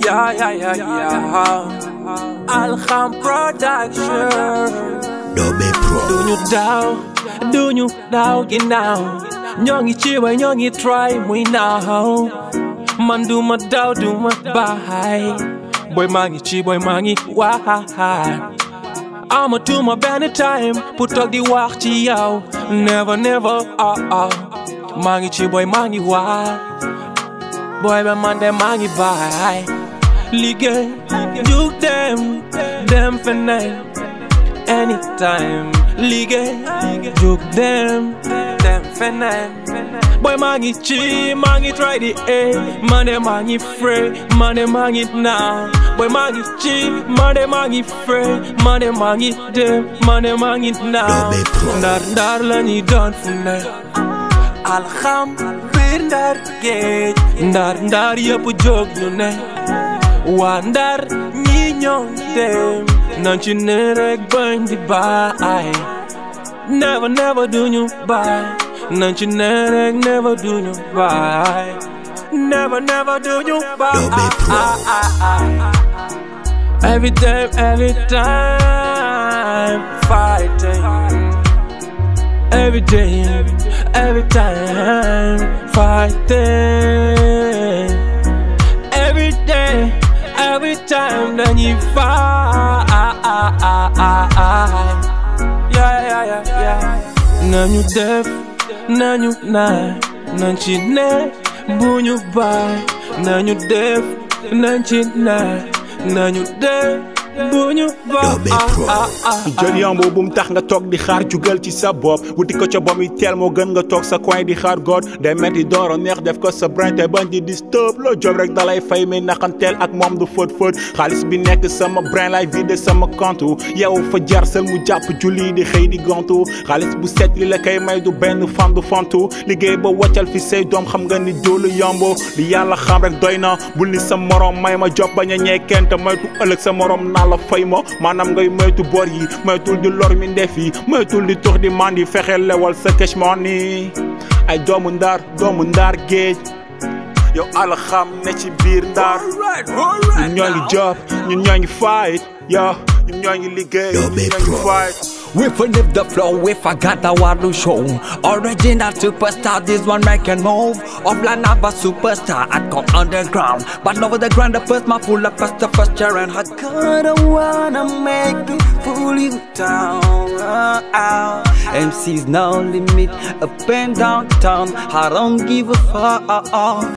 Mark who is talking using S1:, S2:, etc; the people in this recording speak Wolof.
S1: yeah. Alham Production.
S2: Dobe Pro.
S1: Do you down, ginnaaw ñoo ngi ci way ñoo ngi try muy naaw man du ma daw du ma baay boy maa ngi ci boy maa ngi waay amatuma benn time pour toog di wax ci yow never maa ngi ci boy maa ngi waay boy ba man de maa ngi baay liggéey jug dem feneen anytime liggéey jug dem feneen boy maa ngi ci maa ngi try di man de maa ngi free man de maa ngi naaw boy maa ngi ci man de maa ngi free man de maa ngi dem man de maa ngi naaw ndar la ñuy doon fu ne alxam biir ndar géej ndar yëpp jóg ñu ne waa ndar ñi ñoo dem nan ci ne rek bañ di baay never do ñu baay nan ci ne rek never do ñu baay never do ñu baay every time fighting every time fighting every time that you fight yeah nañu def nañu naay nañ ci ne bu ñu baay nañu def nañ ci naay nañu def bu ñu
S3: jël yombo bu mu tax nga toog di xaar jugal ci sa bopp wuti ko ca bom yi teel moo gën nga toog sa coin di xaar góor day metti dooro neex def ko sa brain te bañ di disturb loo job rek dalay fay mi naxanteel ak moom du fët xaalis bi nekk sama brain lay vide sama compte yow fa jar sel mu jàpp julli di xëy di gontu xaalis bu set li la koy may du benn fan du fontu liggéey ba waccal fi say doom xam nga ni doolu yombo li yàlla xam rek doy na bul ni sa morom may ma job bañ a ñeekent moytu ëllëg sa morom naa la fay ma maanaam ngay moytu bor yi moytul di lor mi ndef yi moytul di tux di mandi fexeel lewal sa cash money ay doomu ndar géej yow alxam ne ci biir ndar ñun ñoo ngi job ñun ñoo ngi fight yo ñun ñoo ngi liggéey ñun ñoo ngi fight.
S4: We flip the flow, we forgot our to show. Original superstar, this one make and move. Offline I'm a superstar, I come underground. But over the ground, the first my full up the first chair. And I kinda wanna make you pull you down. MC's no limit, up and downtown. I don't give a fuck.